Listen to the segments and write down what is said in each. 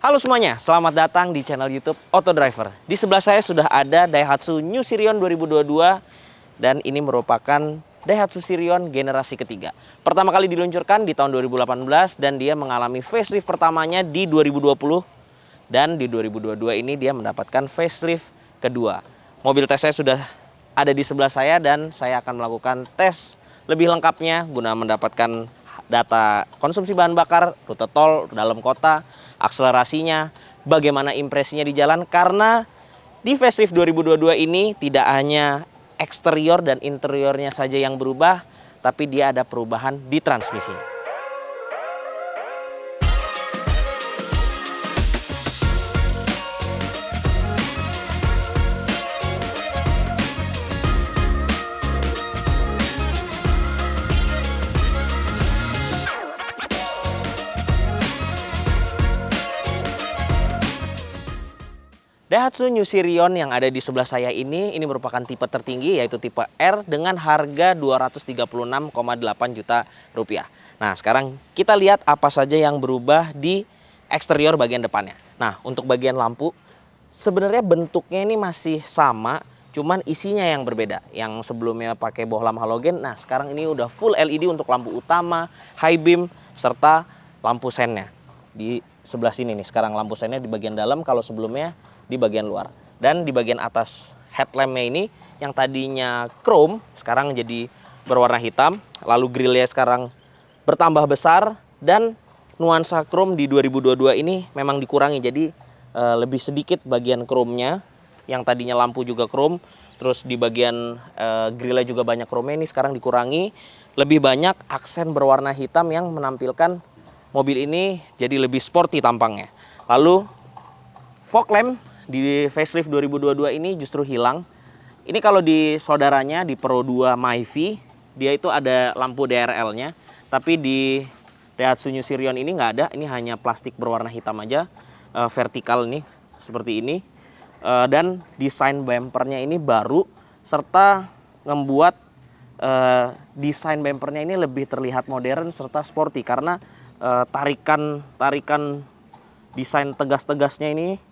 Halo semuanya, selamat datang di channel YouTube Auto Driver. Di sebelah saya sudah ada Daihatsu New Sirion 2022 dan ini merupakan Daihatsu Sirion generasi ketiga. Pertama kali diluncurkan di tahun 2018 dan dia mengalami facelift pertamanya di 2020 dan di 2022 ini dia mendapatkan facelift kedua. Mobil tes saya sudah ada di sebelah saya dan saya akan melakukan tes lebih lengkapnya guna mendapatkan data konsumsi bahan bakar, rute tol dalam kota, akselerasinya, bagaimana impresinya di jalan, karena di facelift 2022 ini tidak hanya eksterior dan interiornya saja yang berubah, tapi dia ada perubahan di transmisi. Daihatsu New Sirion yang ada di sebelah saya ini merupakan tipe tertinggi, yaitu tipe R dengan harga 236,8 juta rupiah. Nah, sekarang kita lihat apa saja yang berubah di eksterior bagian depannya. Nah, untuk bagian lampu, sebenarnya bentuknya ini masih sama, cuman isinya yang berbeda. Yang sebelumnya pakai bohlam halogen, nah sekarang ini udah full LED untuk lampu utama, high beam, serta lampu sennya. Di sebelah sini nih, sekarang lampu sennya di bagian dalam, kalau sebelumnya di bagian luar. Dan di bagian atas headlampnya ini yang tadinya chrome sekarang jadi berwarna hitam, lalu grillnya sekarang bertambah besar dan nuansa chrome di 2022 ini memang dikurangi, jadi lebih sedikit bagian chrome-nya. Yang tadinya lampu juga chrome, terus di bagian grillnya juga banyak chrome, ini sekarang dikurangi, lebih banyak aksen berwarna hitam yang menampilkan mobil ini jadi lebih sporty tampangnya. Lalu fog lamp di facelift 2022 ini justru hilang. Ini kalau di saudaranya di Pro 2 Myvi, dia itu ada lampu DRL-nya, tapi di Daihatsu New Sirion ini nggak ada. Ini hanya plastik berwarna hitam aja, vertikal nih seperti ini. Dan desain bumpernya ini baru, serta membuat desain bumpernya ini lebih terlihat modern serta sporty, karena tarikan desain tegas-tegasnya ini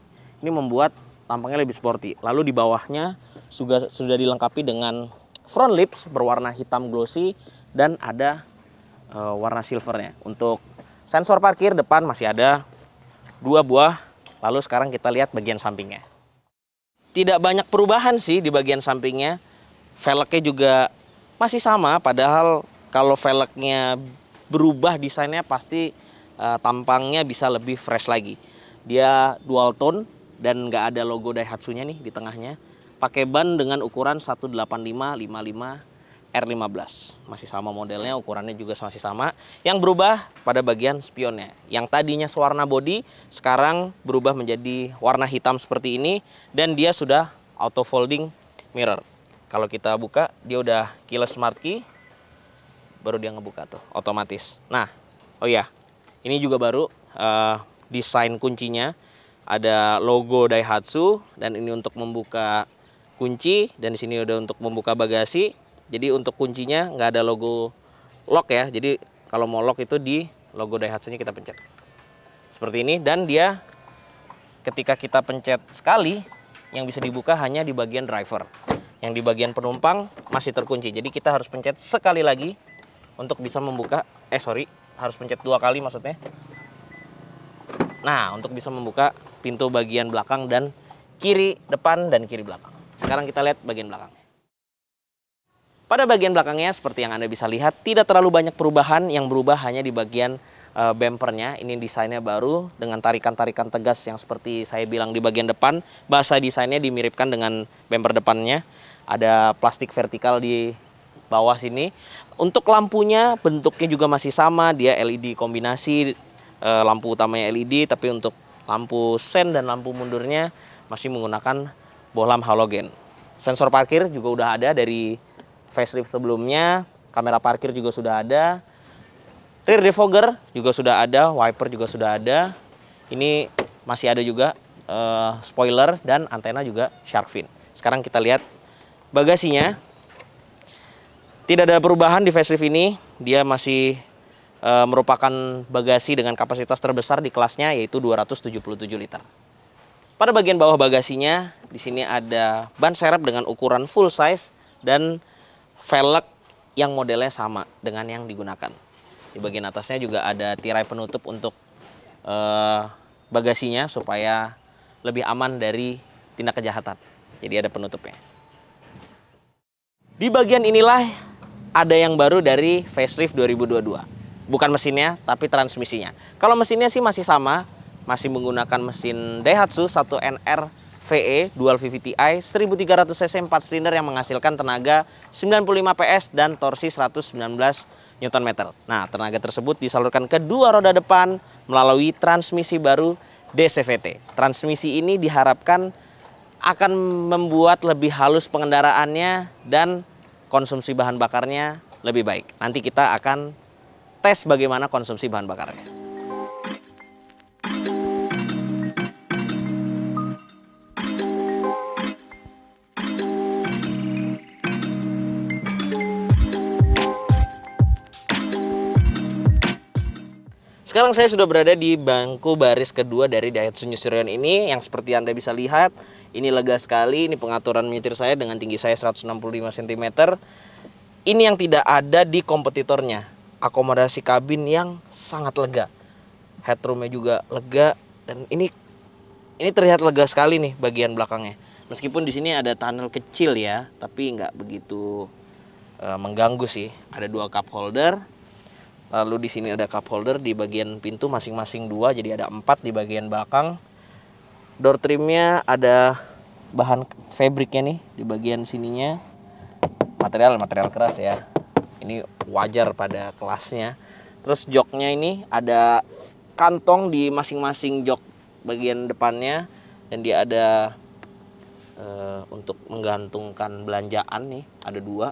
membuat tampangnya lebih sporty. Lalu di bawahnya sudah dilengkapi dengan front lips berwarna hitam glossy dan ada warna silvernya. Untuk sensor parkir depan masih ada 2 buah. Lalu sekarang kita lihat bagian sampingnya. Tidak banyak perubahan sih di bagian sampingnya. Velgnya juga masih sama, padahal kalau velgnya berubah desainnya pasti tampangnya bisa lebih fresh lagi. Dia dual tone dan nggak ada logo Daihatsu-nya nih di tengahnya. Pakai ban dengan ukuran 185/55 R15. Masih sama modelnya, ukurannya juga masih sama. Yang berubah pada bagian spionnya. Yang tadinya sewarna body, sekarang berubah menjadi warna hitam seperti ini. Dan dia sudah auto folding mirror. Kalau kita buka, dia udah keyless smart key. Baru dia ngebuka tuh, otomatis. Nah, oh iya, ini juga baru desain kuncinya. Ada logo Daihatsu dan ini untuk membuka kunci, dan di sini udah untuk membuka bagasi. Jadi untuk kuncinya nggak ada logo lock ya. Jadi kalau mau lock itu di logo Daihatsu-nya kita pencet. Seperti ini, dan dia ketika kita pencet sekali yang bisa dibuka hanya di bagian driver. Yang di bagian penumpang masih terkunci. Jadi kita harus pencet sekali lagi untuk bisa membuka, harus pencet 2 kali maksudnya. Nah, untuk bisa membuka pintu bagian belakang dan kiri depan dan kiri belakang. Sekarang kita lihat bagian belakang. Pada bagian belakangnya seperti yang Anda bisa lihat, tidak terlalu banyak perubahan. Yang berubah hanya di bagian bumpernya. Ini desainnya baru dengan tarikan-tarikan tegas yang seperti saya bilang di bagian depan. Bahasa desainnya dimiripkan dengan bumper depannya. Ada plastik vertikal di bawah sini. Untuk lampunya bentuknya juga masih sama. Dia LED kombinasi. Lampu utamanya LED, tapi untuk lampu sen dan lampu mundurnya masih menggunakan bohlam halogen. Sensor parkir juga udah ada dari facelift sebelumnya. Kamera parkir juga sudah ada. Rear defogger juga sudah ada. Wiper juga sudah ada. Ini masih ada juga spoiler dan antena juga shark fin. Sekarang kita lihat bagasinya. Tidak ada perubahan di facelift ini. Dia masih merupakan bagasi dengan kapasitas terbesar di kelasnya, yaitu 277 liter. Pada bagian bawah bagasinya, di sini ada ban serep dengan ukuran full size dan velg yang modelnya sama dengan yang digunakan. Di bagian atasnya juga ada tirai penutup untuk bagasinya supaya lebih aman dari tindak kejahatan. Jadi ada penutupnya. Di bagian inilah ada yang baru dari facelift 2022. Bukan mesinnya, tapi transmisinya. Kalau mesinnya sih masih sama, masih menggunakan mesin Daihatsu 1NR VE Dual VVTi 1300 cc 4 silinder yang menghasilkan tenaga 95 PS dan torsi 119 Nm. Nah, tenaga tersebut disalurkan ke dua roda depan melalui transmisi baru DCVT. Transmisi ini diharapkan akan membuat lebih halus pengendaraannya dan konsumsi bahan bakarnya lebih baik. Nanti kita akan tes bagaimana konsumsi bahan bakarnya. Sekarang saya sudah berada di bangku baris kedua dari Daihatsu New Sirion ini, yang seperti Anda bisa lihat, ini lega sekali. Ini pengaturan menyetir saya dengan tinggi saya 165 cm. Ini yang tidak ada di kompetitornya. Akomodasi kabin yang sangat lega. Headroomnya juga lega, dan ini terlihat lega sekali nih bagian belakangnya. Meskipun di sini ada tunnel kecil ya, tapi nggak begitu mengganggu sih. Ada dua cup holder. Lalu di sini ada cup holder di bagian pintu masing-masing dua, jadi ada 4 di bagian belakang. Door trimnya ada bahan fabriknya nih di bagian sininya. Material keras ya. Ini wajar pada kelasnya. Terus joknya ini ada kantong di masing-masing jok bagian depannya, dan dia ada untuk menggantungkan belanjaan nih, ada 2,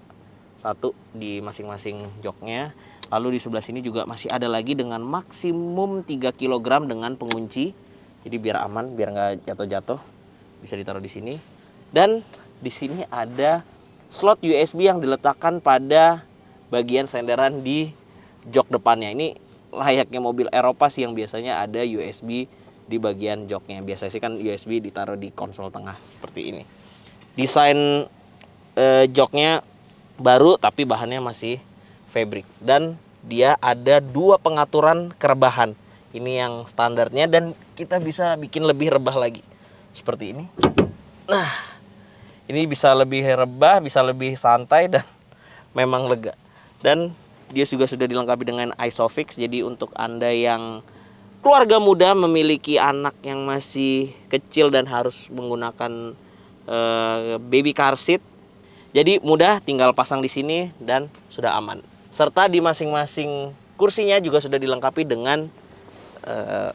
1 di masing-masing joknya. Lalu di sebelah sini juga masih ada lagi dengan maksimum 3 kg dengan pengunci. Jadi biar aman, biar nggak jatuh-jatuh, bisa ditaruh di sini. Dan di sini ada slot USB yang diletakkan pada bagian senderan di jok depannya. Ini layaknya mobil Eropa sih, yang biasanya ada USB di bagian joknya. Biasanya sih kan USB ditaruh di konsol tengah seperti ini. Desain joknya baru tapi bahannya masih fabric, dan dia ada 2 pengaturan kerebahan. Ini yang standarnya, dan kita bisa bikin lebih rebah lagi seperti ini. Nah, ini bisa lebih rebah, bisa lebih santai, dan memang lega. Dan dia juga sudah dilengkapi dengan ISOFIX. Jadi untuk Anda yang keluarga muda memiliki anak yang masih kecil dan harus menggunakan baby car seat, jadi mudah, tinggal pasang di sini dan sudah aman. Serta di masing-masing kursinya juga sudah dilengkapi dengan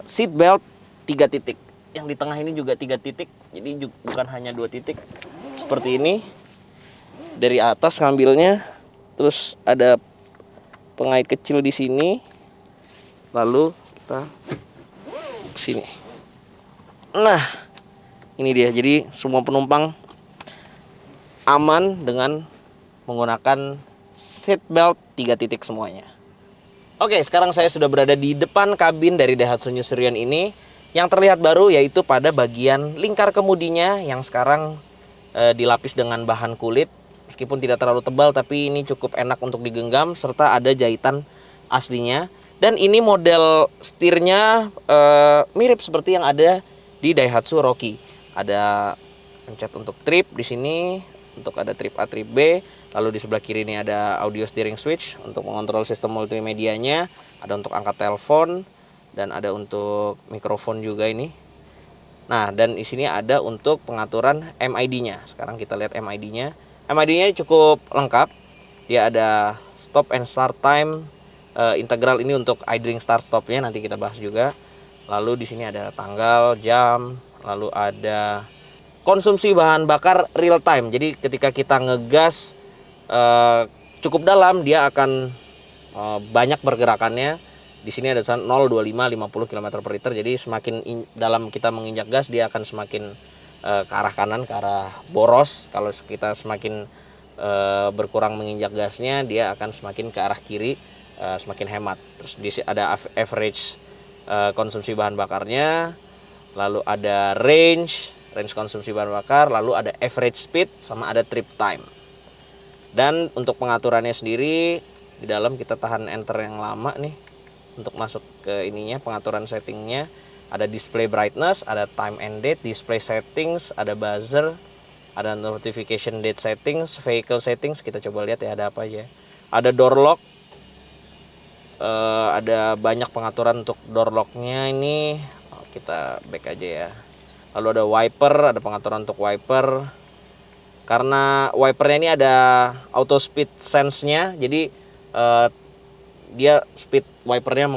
seat belt 3 titik. Yang di tengah ini juga 3 titik, jadi bukan hanya 2 titik. Seperti ini. Dari atas ngambilnya, terus ada pengait kecil di sini. Lalu kita ke sini. Nah, ini dia. Jadi semua penumpang aman dengan menggunakan seat belt 3 titik semuanya. Oke, sekarang saya sudah berada di depan kabin dari Daihatsu New Sirion ini. Yang terlihat baru yaitu pada bagian lingkar kemudinya yang sekarang dilapis dengan bahan kulit. Meskipun tidak terlalu tebal, tapi ini cukup enak untuk digenggam, serta ada jahitan aslinya. Dan ini model setirnya mirip seperti yang ada di Daihatsu Rocky. Ada pencet untuk trip di sini, untuk ada trip A, trip B. Lalu di sebelah kiri ini ada audio steering switch untuk mengontrol sistem multimedianya. Ada untuk angkat telepon dan ada untuk mikrofon juga ini. Nah, dan di sini ada untuk pengaturan MID-nya. Sekarang kita lihat MID-nya. MID-nya cukup lengkap. Dia ada stop and start time integral, ini untuk idling start stopnya nanti kita bahas juga. Lalu di sini ada tanggal, jam, lalu ada konsumsi bahan bakar real time. Jadi ketika kita ngegas cukup dalam, dia akan banyak pergerakannya. Di sini ada 0, 25, 50 km per liter. Jadi semakin dalam kita menginjak gas, dia akan semakin ke arah kanan, ke arah boros. Kalau kita semakin berkurang menginjak gasnya, dia akan semakin ke arah kiri. semakin hemat. Terus ada average konsumsi bahan bakarnya, lalu ada range konsumsi bahan bakar, lalu ada average speed, sama ada trip time. Dan untuk pengaturannya sendiri di dalam kita tahan enter yang lama nih untuk masuk ke ininya, pengaturan settingnya. Ada display brightness, ada time and date, display settings, ada buzzer, ada notification date settings, vehicle settings. Kita coba lihat ya ada apa aja. Ada door lock, ada banyak pengaturan untuk door locknya ini. Kita back aja ya. Lalu ada wiper, ada pengaturan untuk wiper. Karena wipernya ini ada auto speed sense-nya, jadi dia speed wipernya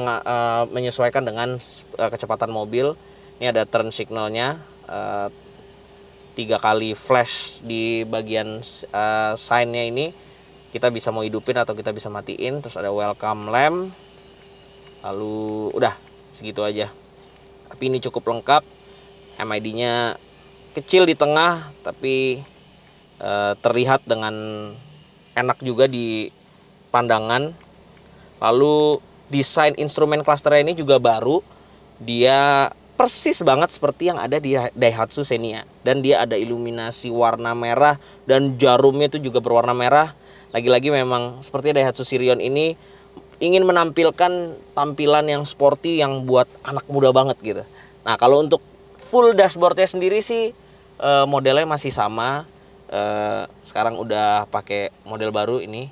menyesuaikan dengan kecepatan mobil. Ini ada turn signalnya, 3 kali flash di bagian sign-nya ini. Kita bisa mau hidupin atau kita bisa matiin. Terus ada welcome lamp. Lalu udah segitu aja. Tapi ini cukup lengkap. MID-nya kecil di tengah, tapi terlihat dengan enak juga di pandangan. Lalu desain instrumen clusternya ini juga baru. Dia persis banget seperti yang ada di Daihatsu Xenia. Dan dia ada iluminasi warna merah dan jarumnya itu juga berwarna merah. Lagi-lagi memang seperti Daihatsu Sirion ini ingin menampilkan tampilan yang sporty yang buat anak muda banget gitu. Nah, kalau untuk full dashboardnya sendiri sih modelnya masih sama. Sekarang udah pakai model baru ini,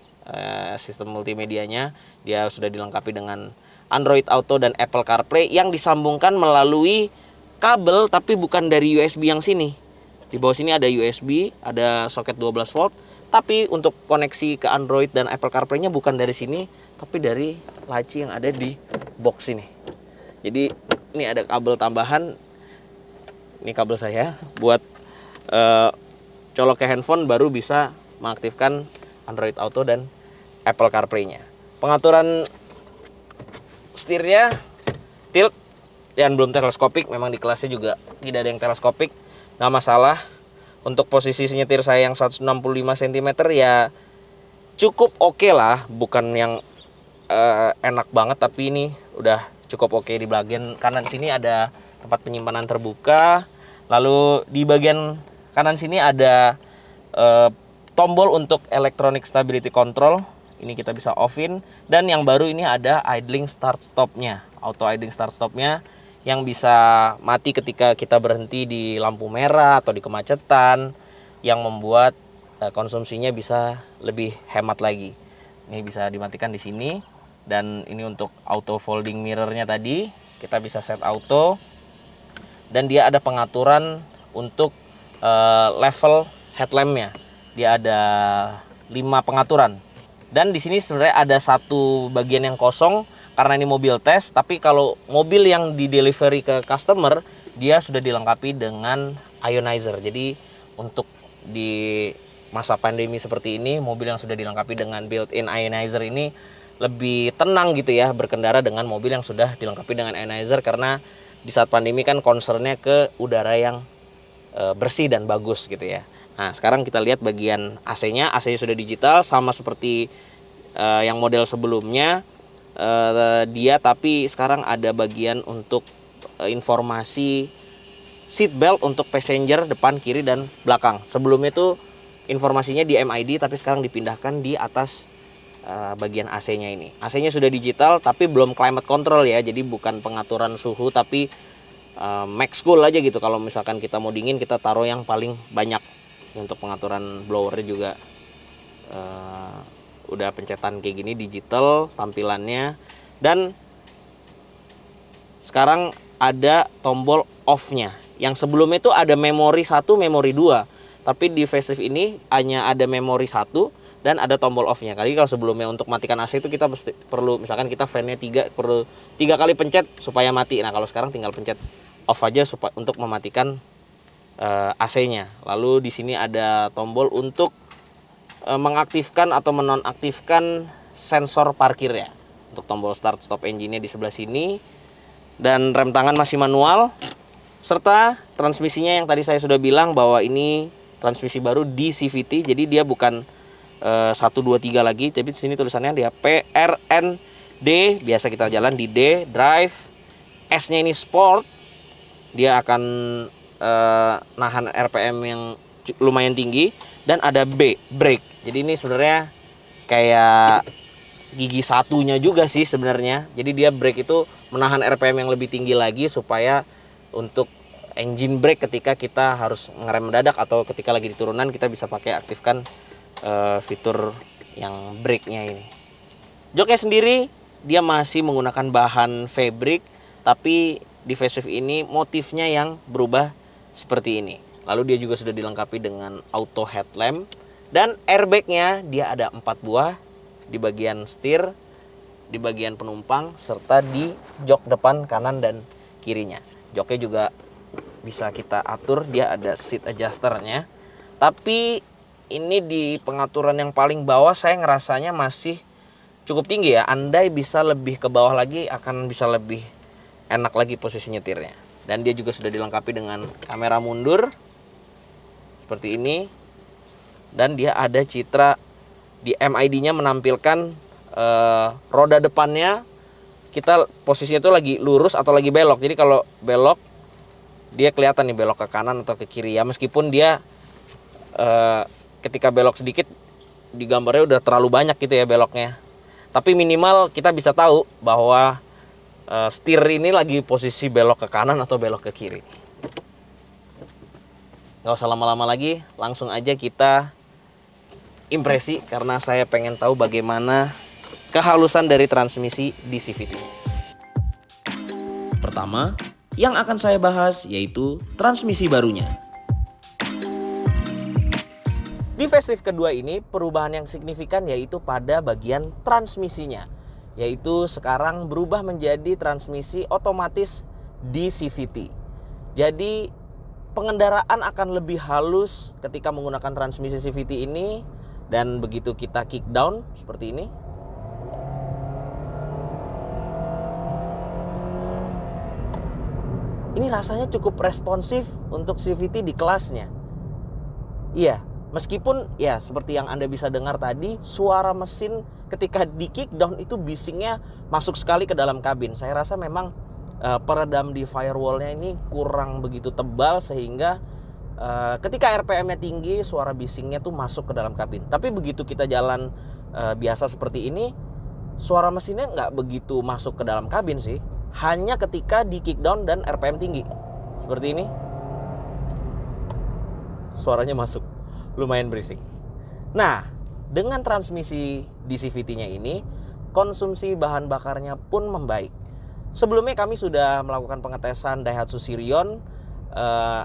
sistem multimedianya. Dia sudah dilengkapi dengan Android Auto dan Apple CarPlay yang disambungkan melalui kabel, tapi bukan dari USB yang sini. Di bawah sini ada USB, ada soket 12 volt. Tapi untuk koneksi ke Android dan Apple CarPlay-nya bukan dari sini, tapi dari laci yang ada di box ini. Jadi ini ada kabel tambahan. Ini kabel saya buat colok ke handphone, baru bisa mengaktifkan Android Auto dan Apple CarPlay-nya. Pengaturan setirnya tilt yang belum teleskopik, memang di kelasnya juga tidak ada yang teleskopik, nggak masalah. Untuk posisi nyetir saya yang 165 cm ya cukup oke lah, bukan yang enak banget, tapi ini udah cukup oke. Di bagian kanan sini ada tempat penyimpanan terbuka. Lalu di bagian kanan sini ada tombol untuk electronic stability control. Ini kita bisa off-in. Dan yang baru ini ada idling start stop-nya, auto idling start stop-nya, yang bisa mati ketika kita berhenti di lampu merah atau di kemacetan, yang membuat konsumsinya bisa lebih hemat lagi. Ini bisa dimatikan di sini. Dan ini untuk auto folding mirror-nya tadi, kita bisa set auto. Dan dia ada pengaturan untuk level headlamp-nya. Dia ada 5 pengaturan. Dan di sini sebenarnya ada satu bagian yang kosong karena ini mobil tes. Tapi kalau mobil yang di delivery ke customer, dia sudah dilengkapi dengan ionizer. Jadi untuk di masa pandemi seperti ini, mobil yang sudah dilengkapi dengan built-in ionizer ini lebih tenang gitu ya berkendara dengan mobil yang sudah dilengkapi dengan ionizer. Karena di saat pandemi kan concernnya ke udara yang bersih dan bagus gitu ya. Nah, sekarang kita lihat bagian AC-nya. AC-nya sudah digital, sama seperti yang model sebelumnya. Dia tapi sekarang ada bagian untuk informasi seat belt untuk passenger depan, kiri, dan belakang. Sebelumnya itu informasinya di MID, tapi sekarang dipindahkan di atas bagian AC-nya ini. AC-nya sudah digital, tapi belum climate control ya. Jadi bukan pengaturan suhu, tapi max cool aja gitu. Kalau misalkan kita mau dingin, kita taruh yang paling banyak. Untuk pengaturan blowernya juga udah pencetan kayak gini, digital tampilannya. Dan sekarang ada tombol off-nya. Yang sebelumnya itu ada memori 1, memori 2. Tapi di facelift ini hanya ada memori 1 dan ada tombol off-nya. Kali kalau sebelumnya untuk matikan AC itu kita perlu, misalkan kita fan-nya 3, perlu 3 kali pencet supaya mati. Nah, kalau sekarang tinggal pencet off aja untuk mematikan AC-nya. Lalu di sini ada tombol untuk mengaktifkan atau menonaktifkan sensor parkirnya. Untuk tombol start stop engine-nya di sebelah sini. Dan rem tangan masih manual. Serta transmisinya yang tadi saya sudah bilang bahwa ini transmisi baru di CVT. Jadi dia bukan 1, 2, 3 lagi, tapi di sini tulisannya dia PRN D, biasa kita jalan di D, drive. S-nya ini sport, dia akan nahan RPM yang lumayan tinggi. Dan ada B, brake. Jadi ini sebenarnya kayak gigi satunya juga sih sebenarnya. Jadi dia brake itu menahan RPM yang lebih tinggi lagi supaya untuk engine brake ketika kita harus ngerem mendadak atau ketika lagi di turunan kita bisa pakai aktifkan fitur yang brake-nya ini. Joknya sendiri dia masih menggunakan bahan fabric, tapi di facelift ini motifnya yang berubah seperti ini. Lalu dia juga sudah dilengkapi dengan auto headlamp dan airbagnya dia ada 4 buah di bagian setir, di bagian penumpang, serta di jok depan kanan dan kirinya. Joknya juga bisa kita atur, dia ada seat adjusternya. Tapi ini di pengaturan yang paling bawah saya ngerasanya masih cukup tinggi ya. Andai bisa lebih ke bawah lagi akan bisa lebih enak lagi posisi nyetirnya. Dan dia juga sudah dilengkapi dengan kamera mundur seperti ini. Dan dia ada citra di MID-nya menampilkan roda depannya kita posisinya itu lagi lurus atau lagi belok. Jadi kalau belok dia kelihatan nih belok ke kanan atau ke kiri ya, meskipun dia ketika belok sedikit di gambarnya udah terlalu banyak gitu ya beloknya. Tapi minimal kita bisa tahu bahwa setir ini lagi posisi belok ke kanan atau belok ke kiri. Gak usah lama-lama lagi, langsung aja kita impresi karena saya pengen tahu bagaimana kehalusan dari transmisi di CVT. Pertama, yang akan saya bahas yaitu transmisi barunya. Di facelift kedua ini perubahan yang signifikan yaitu pada bagian transmisinya, yaitu sekarang berubah menjadi transmisi otomatis di CVT. Jadi pengendaraan akan lebih halus ketika menggunakan transmisi CVT ini, dan begitu kita kick down seperti ini, ini rasanya cukup responsif untuk CVT di kelasnya. Iya, meskipun ya seperti yang Anda bisa dengar tadi, suara mesin ketika di kick down itu bisingnya masuk sekali ke dalam kabin. Saya rasa memang peredam di firewall-nya ini kurang begitu tebal sehingga ketika RPM-nya tinggi suara bisingnya tuh masuk ke dalam kabin. Tapi begitu kita jalan biasa seperti ini, suara mesinnya nggak begitu masuk ke dalam kabin sih. Hanya ketika di kick down dan RPM tinggi seperti ini, suaranya masuk, lumayan berisik. Nah, dengan transmisi di CVT-nya ini, konsumsi bahan bakarnya pun membaik. Sebelumnya kami sudah melakukan pengetesan Daihatsu Sirion.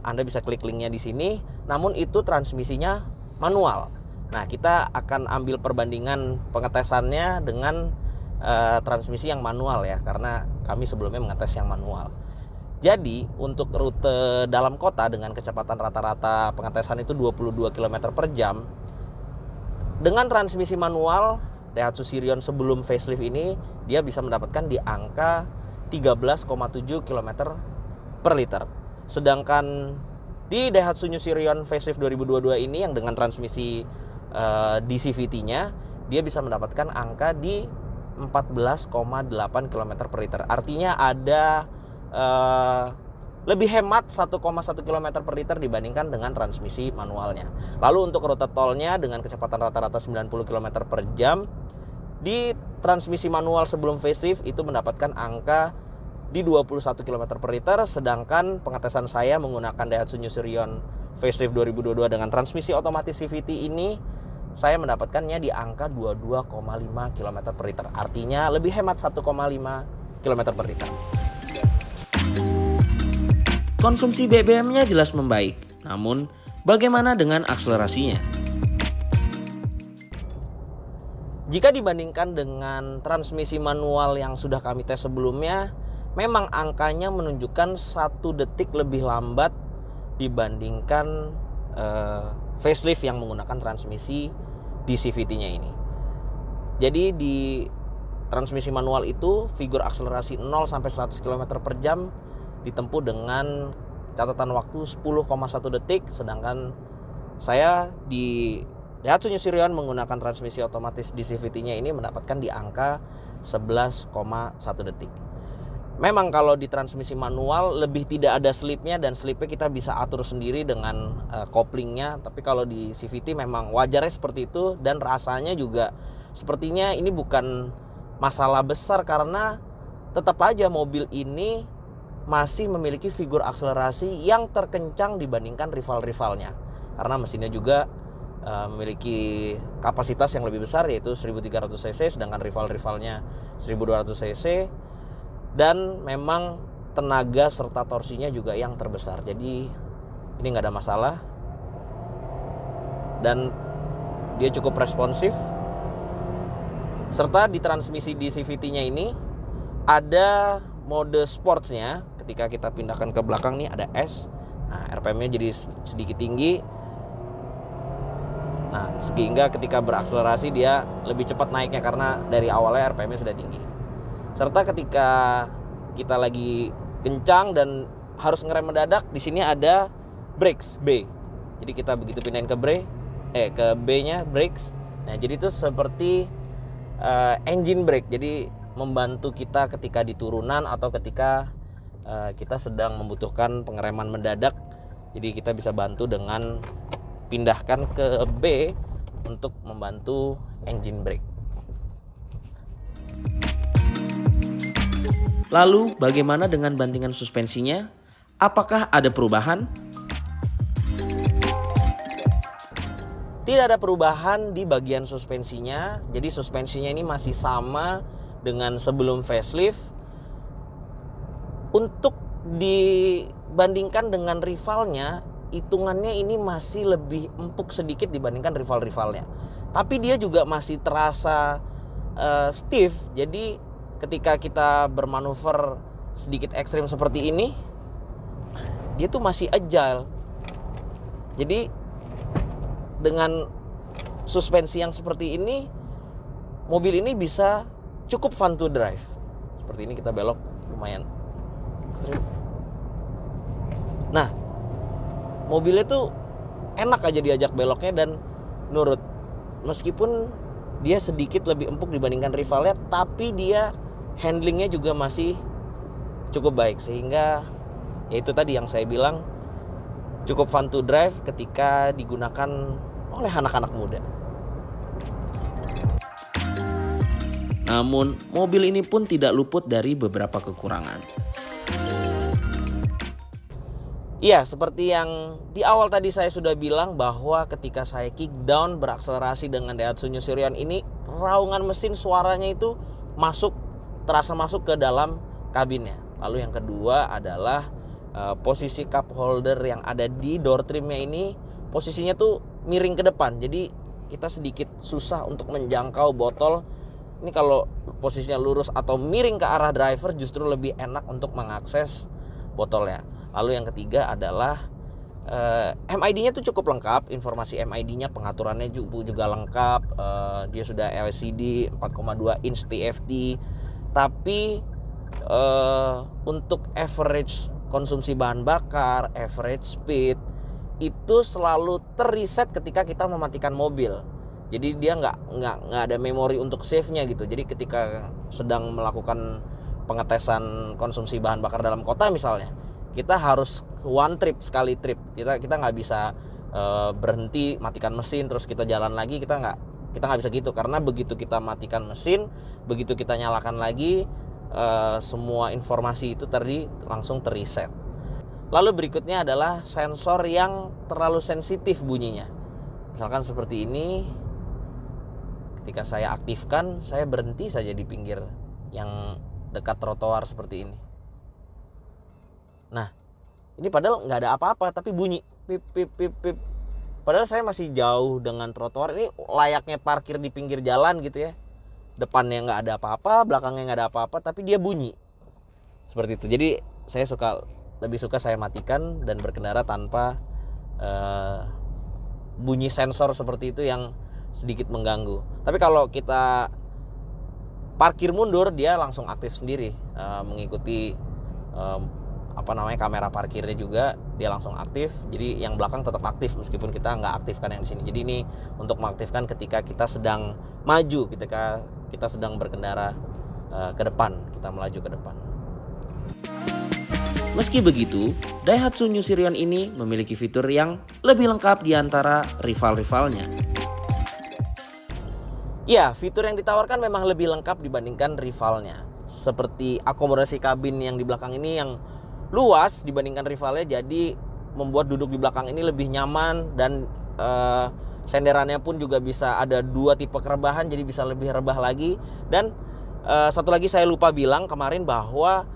Anda bisa klik linknya di sini. Namun itu transmisinya manual. Nah, kita akan ambil perbandingan pengetesannya dengan transmisi yang manual ya, karena kami sebelumnya mengetes yang manual. Jadi untuk rute dalam kota dengan kecepatan rata-rata pengetesan itu 22 km per jam, dengan transmisi manual Daihatsu Sirion sebelum facelift ini dia bisa mendapatkan di angka 13,7 km per liter. Sedangkan di Daihatsu New Sirion facelift 2022 ini yang dengan transmisi DCVT-nya dia bisa mendapatkan angka di 14,8 km per liter. Artinya ada lebih hemat 1,1 km per liter dibandingkan dengan transmisi manualnya. Lalu untuk rute tolnya dengan kecepatan rata-rata 90 km per jam, di transmisi manual sebelum facelift itu mendapatkan angka di 21 km per liter. Sedangkan pengetesan saya menggunakan Daihatsu New Sirion facelift 2022 dengan transmisi otomatis CVT ini, saya mendapatkannya di angka 22,5 km per liter. Artinya lebih hemat 1,5 km per liter. Konsumsi BBM-nya jelas membaik, namun bagaimana dengan akselerasinya? Jika dibandingkan dengan transmisi manual yang sudah kami tes sebelumnya, memang angkanya menunjukkan 1 detik lebih lambat dibandingkan facelift yang menggunakan transmisi di CVT-nya ini. Jadi di transmisi manual itu figur akselerasi 0 sampai 100 km per jam ditempuh dengan catatan waktu 10,1 detik, sedangkan saya di Daihatsu New Sirion menggunakan transmisi otomatis di CVT-nya ini mendapatkan di angka 11,1 detik. Memang kalau di transmisi manual lebih tidak ada slipnya, dan slipnya kita bisa atur sendiri dengan koplingnya. Tapi kalau di CVT memang wajarnya seperti itu, dan rasanya juga sepertinya ini bukan masalah besar, karena tetap aja mobil ini masih memiliki figur akselerasi yang terkencang dibandingkan rival-rivalnya. Karena mesinnya juga memiliki kapasitas yang lebih besar, yaitu 1300 cc, sedangkan rival-rivalnya 1200 cc. Dan memang tenaga serta torsinya juga yang terbesar. Jadi ini nggak ada masalah, dan dia cukup responsif. Serta di transmisi di CVT-nya ini ada mode sportsnya. Ketika kita pindahkan ke belakang nih ada S. Nah, RPM-nya jadi sedikit tinggi. Nah, sehingga ketika berakselerasi dia lebih cepat naiknya, karena dari awalnya RPM-nya sudah tinggi. Serta ketika kita lagi kencang dan harus ngerem mendadak, di sini ada brakes B. Jadi kita begitu pindahin ke B-nya brakes. Nah, jadi itu seperti engine brake. Jadi membantu kita ketika di turunan atau ketika kita sedang membutuhkan pengereman mendadak. Jadi kita bisa bantu dengan pindahkan ke B untuk membantu engine brake. Lalu bagaimana dengan bantingan suspensinya? Apakah ada perubahan? Tidak ada perubahan di bagian suspensinya. Jadi suspensinya ini masih sama dengan sebelum facelift. Untuk dibandingkan dengan rivalnya, hitungannya ini masih lebih empuk sedikit dibandingkan rival-rivalnya. Tapi dia juga masih terasa stiff. Jadi ketika kita bermanuver sedikit ekstrim seperti ini, dia tuh masih agile. Jadi dengan suspensi yang seperti ini, mobil ini bisa cukup fun to drive. Seperti ini kita belok lumayan ekstrim. Nah, mobilnya tuh enak aja diajak beloknya dan nurut. Meskipun dia sedikit lebih empuk dibandingkan rivalnya, tapi dia handlingnya juga masih cukup baik, sehingga ya itu tadi yang saya bilang, cukup fun to drive ketika digunakan oleh anak-anak muda. Namun mobil ini pun tidak luput dari beberapa kekurangan. Iya, seperti yang di awal tadi saya sudah bilang, bahwa ketika saya kick down berakselerasi dengan Daihatsu New Sirion ini, raungan mesin suaranya itu terasa masuk ke dalam kabinnya. Lalu yang kedua adalah posisi cup holder yang ada di door trimnya ini, posisinya tuh miring ke depan. Jadi kita sedikit susah untuk menjangkau botol. Ini kalau posisinya lurus atau miring ke arah driver, justru lebih enak untuk mengakses botolnya. Lalu yang ketiga adalah MID-nya tuh cukup lengkap. Informasi MID-nya, pengaturannya juga lengkap. Dia sudah LCD 4,2 inch TFT. Tapi untuk average konsumsi bahan bakar, average speed itu selalu terreset ketika kita mematikan mobil. Jadi dia nggak ada memori untuk save-nya gitu. Jadi ketika sedang melakukan pengetesan konsumsi bahan bakar dalam kota misalnya, kita harus one trip, sekali trip. Kita nggak bisa berhenti matikan mesin terus kita jalan lagi. Kita nggak bisa gitu, karena begitu kita matikan mesin, begitu kita nyalakan lagi, semua informasi itu langsung terreset. Lalu berikutnya adalah sensor yang terlalu sensitif bunyinya. Misalkan seperti ini, ketika saya aktifkan, saya berhenti saja di pinggir yang dekat trotoar seperti ini. Nah, ini padahal nggak ada apa-apa, tapi bunyi pip pip pip pip. Padahal saya masih jauh dengan trotoar. Ini layaknya parkir di pinggir jalan gitu ya. Depannya nggak ada apa-apa, belakangnya nggak ada apa-apa, tapi dia bunyi seperti itu. Jadi saya lebih suka saya matikan dan berkendara tanpa bunyi sensor seperti itu yang sedikit mengganggu. Tapi kalau kita parkir mundur, dia langsung aktif sendiri, mengikuti kamera parkirnya juga dia langsung aktif. Jadi yang belakang tetap aktif meskipun kita nggak aktifkan yang di sini. Jadi ini untuk mengaktifkan ketika kita sedang maju, ketika kita sedang berkendara ke depan, kita melaju ke depan. Meski begitu, Daihatsu New Sirion ini memiliki fitur yang lebih lengkap di antara rival-rivalnya. Ya, fitur yang ditawarkan memang lebih lengkap dibandingkan rivalnya. Seperti akomodasi kabin yang di belakang ini yang luas dibandingkan rivalnya, jadi membuat duduk di belakang ini lebih nyaman, dan senderannya pun juga bisa ada 2 tipe kerebahan, jadi bisa lebih rebah lagi. Dan satu lagi saya lupa bilang kemarin bahwa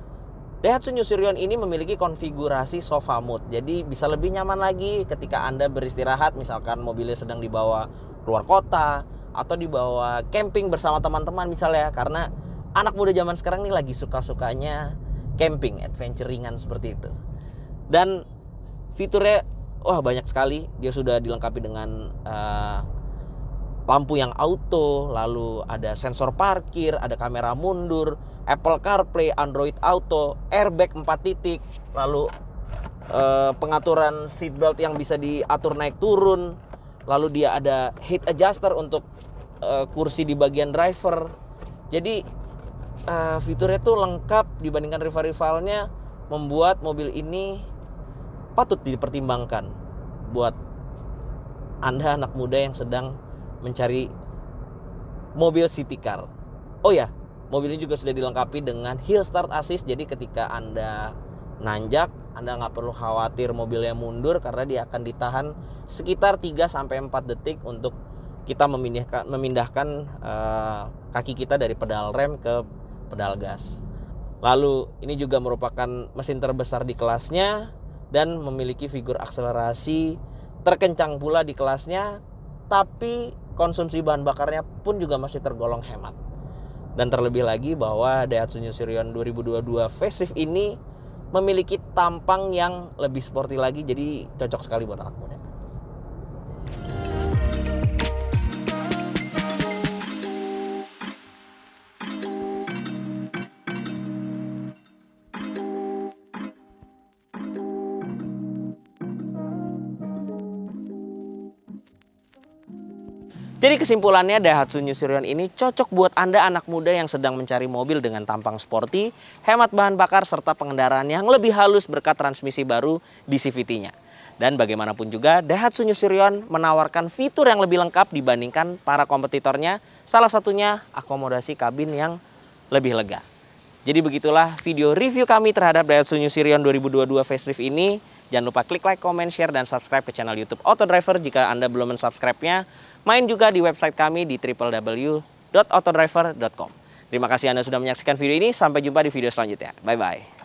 Daihatsu New Sirion ini memiliki konfigurasi sofa mode, jadi bisa lebih nyaman lagi ketika Anda beristirahat, misalkan mobilnya sedang dibawa keluar kota atau dibawa camping bersama teman-teman misalnya, karena anak muda zaman sekarang ini lagi suka-sukanya camping, adventure ringan seperti itu. Dan fiturnya banyak sekali, dia sudah dilengkapi dengan lampu yang auto, lalu ada sensor parkir, ada kamera mundur, Apple CarPlay, Android Auto, airbag 4 titik, lalu pengaturan seatbelt yang bisa diatur naik turun, lalu dia ada heat adjuster untuk kursi di bagian driver. Jadi fiturnya tuh lengkap dibandingkan rival-rivalnya, membuat mobil ini patut dipertimbangkan buat Anda anak muda yang sedang mencari mobil city car. Oh ya, mobil ini juga sudah dilengkapi dengan hill start assist, jadi ketika Anda nanjak, Anda nggak perlu khawatir mobilnya mundur, karena dia akan ditahan sekitar 3-4 detik untuk kita memindahkan kaki kita dari pedal rem ke pedal gas. Lalu ini juga merupakan mesin terbesar di kelasnya dan memiliki figur akselerasi terkencang pula di kelasnya, tapi konsumsi bahan bakarnya pun juga masih tergolong hemat. Dan terlebih lagi bahwa Daihatsu New Sirion 2022 facelift ini memiliki tampang yang lebih sporty lagi, jadi cocok sekali buat anak muda. Jadi kesimpulannya, Daihatsu New Sirion ini cocok buat Anda anak muda yang sedang mencari mobil dengan tampang sporty, hemat bahan bakar, serta pengendaraan yang lebih halus berkat transmisi baru di CVT-nya. Dan bagaimanapun juga, Daihatsu New Sirion menawarkan fitur yang lebih lengkap dibandingkan para kompetitornya, salah satunya akomodasi kabin yang lebih lega. Jadi begitulah video review kami terhadap Daihatsu New Sirion 2022 facelift ini. Jangan lupa klik like, comment, share, dan subscribe ke channel YouTube Autodriver jika Anda belum mensubscribe-nya. Main juga di website kami di www.autodriver.com. Terima kasih Anda sudah menyaksikan video ini. Sampai jumpa di video selanjutnya. Bye-bye.